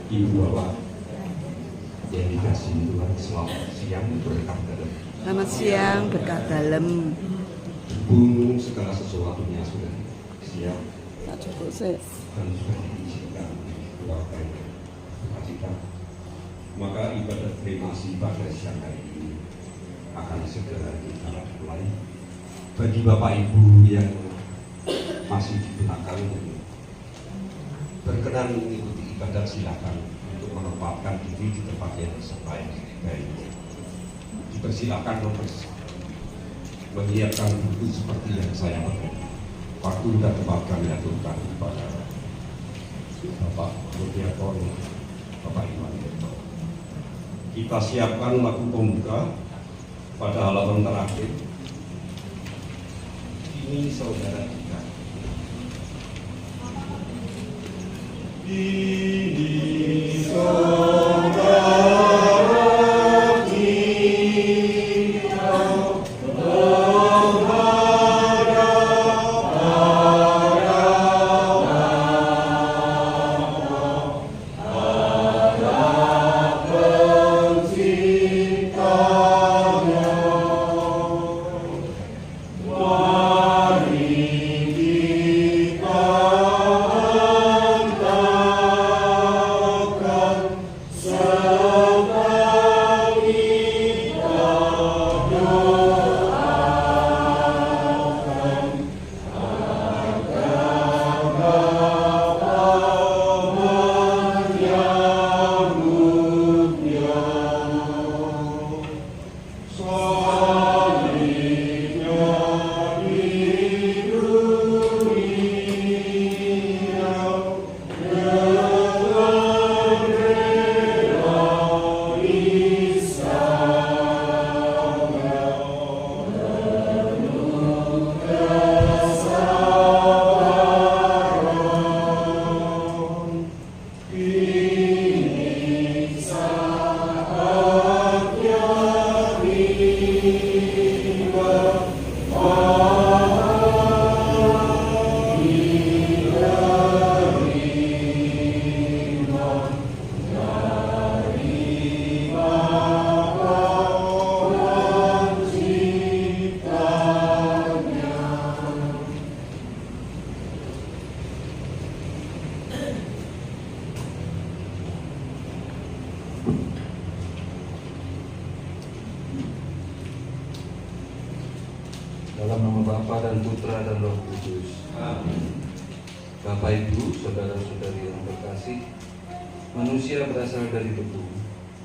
Ibu Bapak yang dikasihi Tuhan, selamat siang berkah dalam. Selamat siang berkah dalam. Ibu segala sesuatunya sudah siap Tak cukup sih. dan sudah diizinkan keluarga kita. Maka ibadah kremasi pada siang hari ini akan segera kita mulai. Bagi Bapak Ibu yang masih di belakang berkenan mengikuti ibadah, silakan untuk menempatkan diri di tempat yang sebaik-baiknya. Dipersilakan menyiapkan buku seperti yang saya pakai. Waktu dan tempat kami aturkan kepada Bapak Rudiaton, Bapak Iwan. Kita siapkan lagu pembuka pada halaman terakhir. Ini saudara kita. Ini saudara dalam nama Bapa dan Putra dan Roh Kudus. Amin. Bapak Ibu, saudara-saudari yang terkasih, manusia berasal dari debu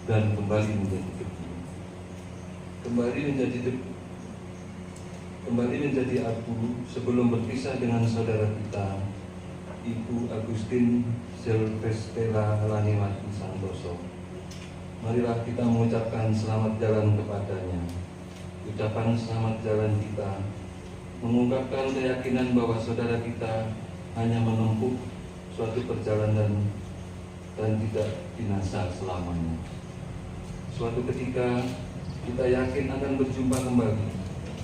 dan kembali menjadi debu. Kembali menjadi abu sebelum berpisah dengan saudara kita, Ibu Agustin Silvestella Laniwati Santoso. Marilah kita mengucapkan selamat jalan kepadanya. Ucapan selamat jalan kita mengungkapkan keyakinan bahwa saudara kita hanya menempuh suatu perjalanan dan tidak binasa selamanya. Suatu ketika kita yakin akan berjumpa kembali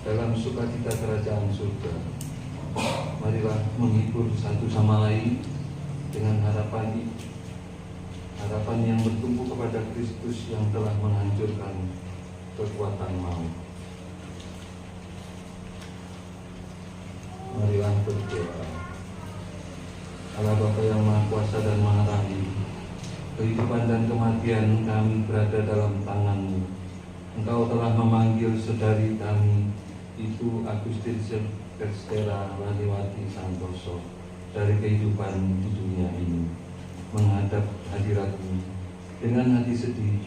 dalam sukacita kerajaan surga. Marilah menghibur satu sama lain dengan harapan yang bertumpu kepada Kristus yang telah menghancurkan kekuatan maut. Marilah berdoa. Allah Bapa yang Maha Kuasa dan Maha Rahim, kehidupan dan kematian kami berada dalam tangan-Mu. Engkau telah memanggil saudari kami, Ibu Agustin Silvestella Laniwati Santoso, dari kehidupan di dunia ini. Menghadap hadirat-Mu dengan hati sedih,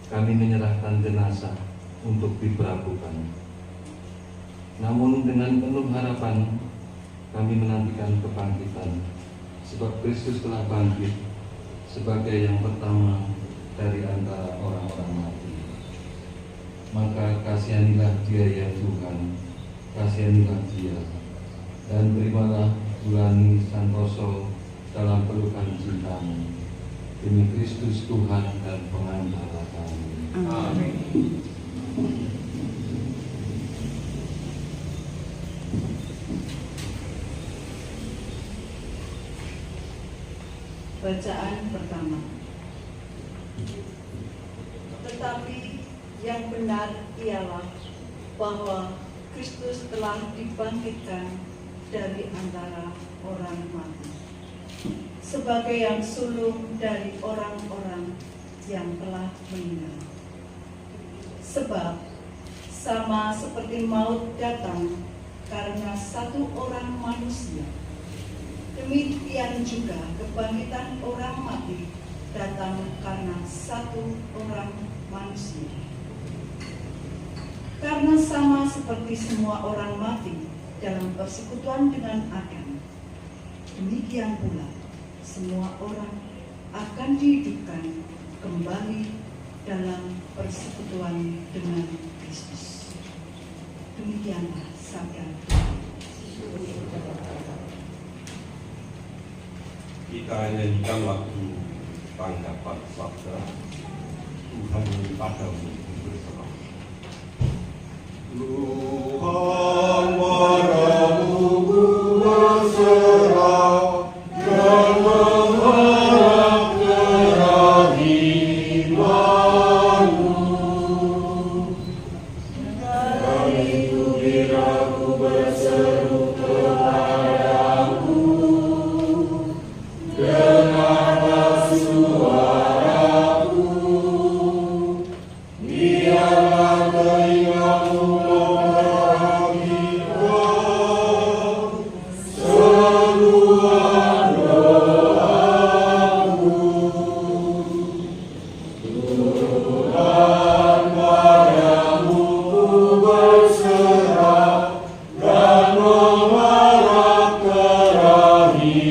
kami menyerahkan jenazah untuk diperlakukan. Namun dengan penuh harapan, kami menantikan kebangkitan, sebab Kristus telah bangkit sebagai yang pertama dari antara orang-orang mati. Maka kasihanilah dia ya Tuhan, kasihanilah dia, dan terimalah Bulani Santoso dalam pelukan cinta-Mu, demi Kristus Tuhan dan pengantara kami. Amin. Bacaan pertama. Tetapi yang benar ialah bahwa Kristus telah dibangkitkan dari antara orang mati, sebagai yang sulung dari orang-orang yang telah meninggal. Sebab sama seperti maut datang karena satu orang manusia, demikian juga kebangkitan orang mati datang karena satu orang manusia. Karena sama seperti semua orang mati dalam persekutuan dengan Adam, demikian pula semua orang akan dihidupkan kembali dalam persekutuan dengan Kristus. Demikianlah sabda Tuhan. Kita nyanyikan lagu tanggapan sabda Tuhan padamu berserah. Tuhan padamu berserah dan mengharap kerahimanmu. Dari itu diraku berseru kepadamu, dengarlah suaraku, biarlah telingamu memperhatikan seruan doaku. Tuhan padamu ku berserah dan mengharap kerahimanmu.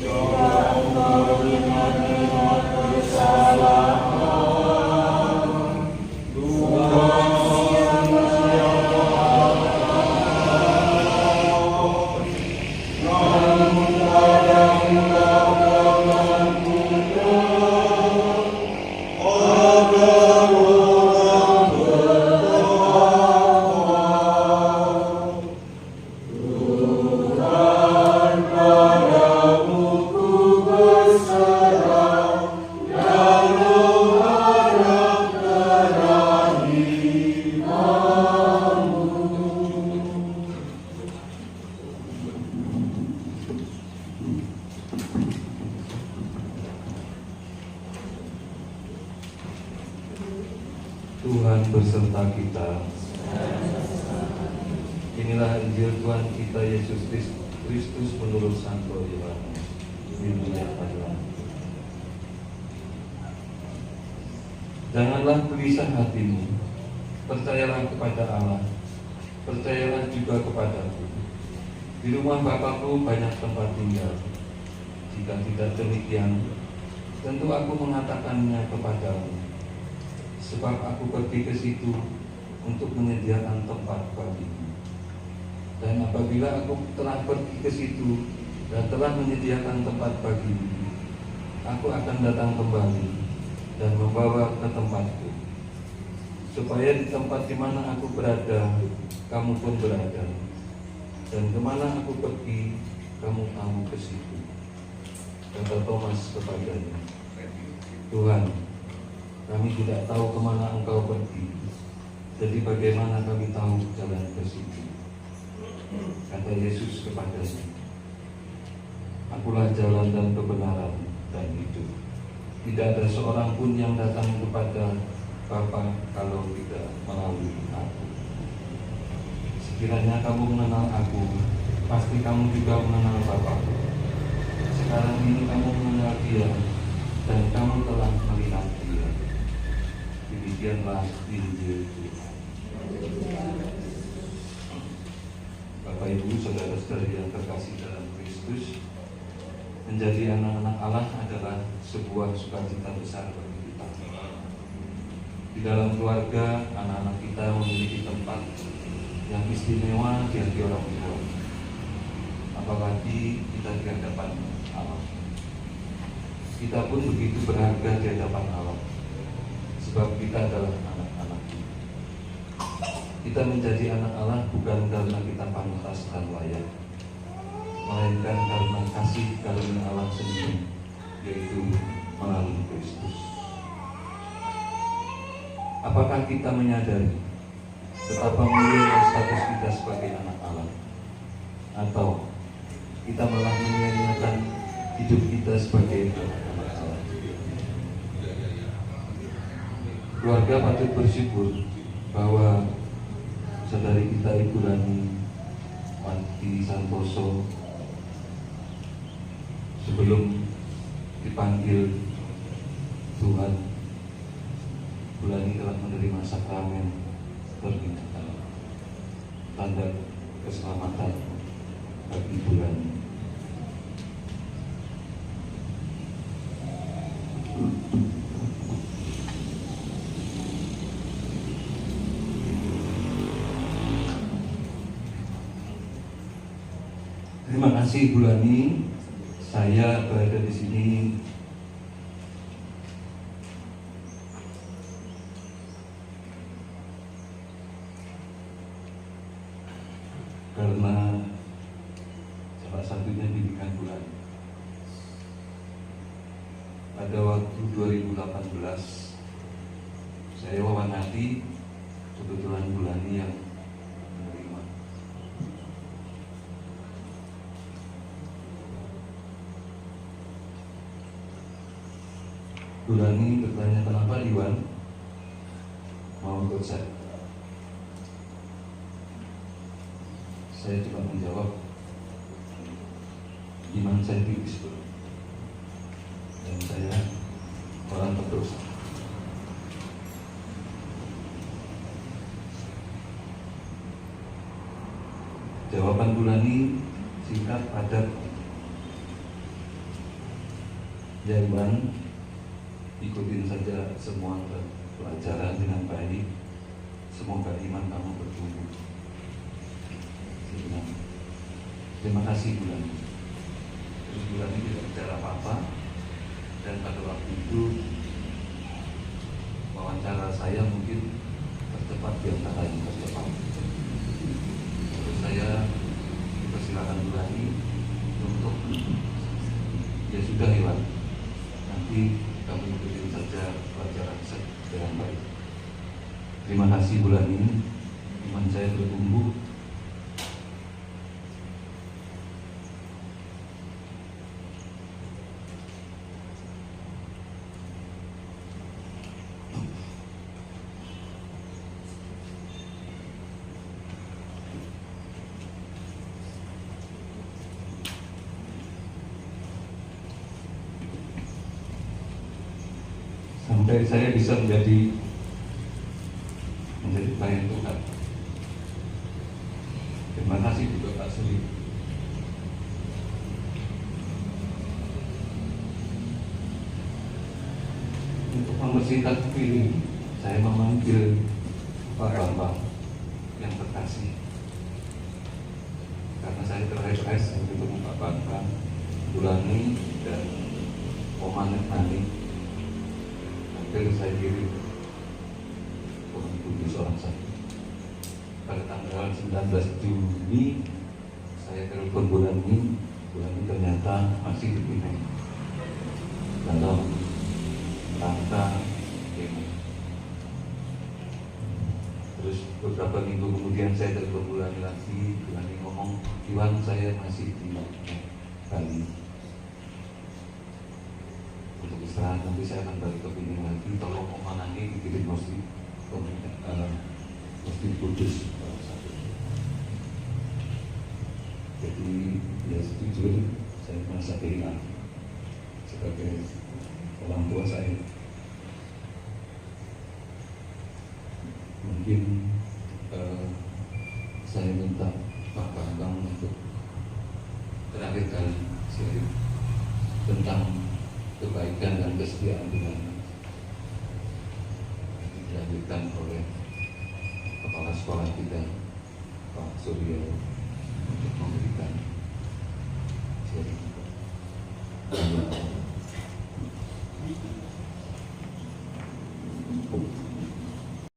Jangan mengingat-ingat kesalahan, Tuhan namun kadang-kadang agar orang bertakwa. Tuhan padamu ku berserah dan mengharap kerahimanmu. Tuhan berserta kita. Inilah Injil Tuhan kita Yesus Kristus menurut Santo Yohanes. Dimuliakanlah. Janganlah gelisah hatimu, percayalah kepada Allah, percayalah juga kepadaku. Di rumah Bapakku banyak tempat tinggal. Jika tidak demikian, tentu aku mengatakannya kepadamu. Sebab aku pergi ke situ untuk menyediakan tempat bagimu. Dan apabila aku telah pergi ke situ dan telah menyediakan tempat bagimu, aku akan datang kembali dan membawa ke tempatku, supaya di tempat di mana aku berada, kamu pun berada. Dan kemana aku pergi, kamu ke situ. Kata Thomas kepadanya, Tuhan, kami tidak tahu kemana Engkau pergi, jadi bagaimana kami tahu jalan ke situ? Kata Yesus kepadanya, Akulah jalan dan kebenaran dan hidup. Tidak ada seorang pun yang datang kepada Bapa kalau tidak melalui aku. Sekiranya kamu mengenal aku, pasti kamu juga mengenal Bapa-Ku. Sekarang ini kamu mengenal Dia dan kamu telah melihat Dia. Demikianlah Injil Tuhan. Bapak Ibu, saudara-saudari yang terkasih dalam Kristus, menjadi anak-anak Allah adalah sebuah sukacita besar bagi kita. Di dalam keluarga, anak-anak kita memiliki tempat yang istimewa di hati orang tua, apalagi kita di hadapan Allah. Kita pun begitu berharga di hadapan Allah, sebab kita adalah anak-anak. Kita menjadi anak Allah bukan karena kita pantas dan layak, melainkan karena kasih karunia Allah sendiri, yaitu melalui Kristus. Apakah kita menyadari betapa mulia status kita sebagai anak Allah, atau kita malah menyia-nyiakan hidup kita sebagai anak Allah? Keluarga patut bersyukur bahwa saudari kita Ibu Rani Wanti Santoso sebelum dipanggil Tuhan, Bu Rani telah menerima sakramen pernikahan, tanda keselamatan bagi Bu Rani. Terima kasih Bu Rani, saya berada di sini karena salah satunya bimbingan Bu Rani. Pada waktu 2018 saya wawanti, kebetulan Bu Rani yang menerima. Bu Rani bertanya, kenapa Iwan mau ikut saya? Saya cuma menjawab, iman saya tipis, dan saya orang berdosa. Jawaban Bu Rani singkat, padat. Ya Iwan, ikutin saja semua pelajaran dengan baik. Semoga iman kamu bertumbuh. Terima kasih Bu Rani. Terus Bu Rani tidak bicara apa-apa, dan pada waktu itu wawancara saya mungkin tercepat di antara yang tercepat. Terus saya dipersilakan Bu Rani untuk, ya sudah Iwan, nanti kamu ikutin saja pelajaran dengan baik. Terima kasih Bu Rani, iman saya bertumbuh. Sampai saya bisa menjadi pelayan Tuhan. Terima kasih juga Pak Suri. Untuk membersihkan pilih, saya memanggil Pak Bambang yang terkasih, karena saya terreses untuk Pak Bambang, Bu Rani, dan Oman Nani. Saya kirim Tuhan Kudus orang saya. Pada tanggal 19 Juni saya telepon Bu Rani ternyata masih di Pinang dalam rangka demo. Terus beberapa minggu kemudian saya telepon Bu Rani lagi, Bu Rani ngomong, Iwan saya masih di Bali untuk istirahat, nanti saya akan balik ke Pinang lagi, tolong Oma Nani dikirim Mesti Kudus. Jadi ya setuju, saya merasa kehilangan sebagai orang tua saya. Mungkin saya minta Pak Bambang untuk terakhir kali sharing tentang kebaikan dan kesetiaan Tuhan, dilanjutkan oleh kepala sekolah kita Pak Suryo untuk memberikan sharing.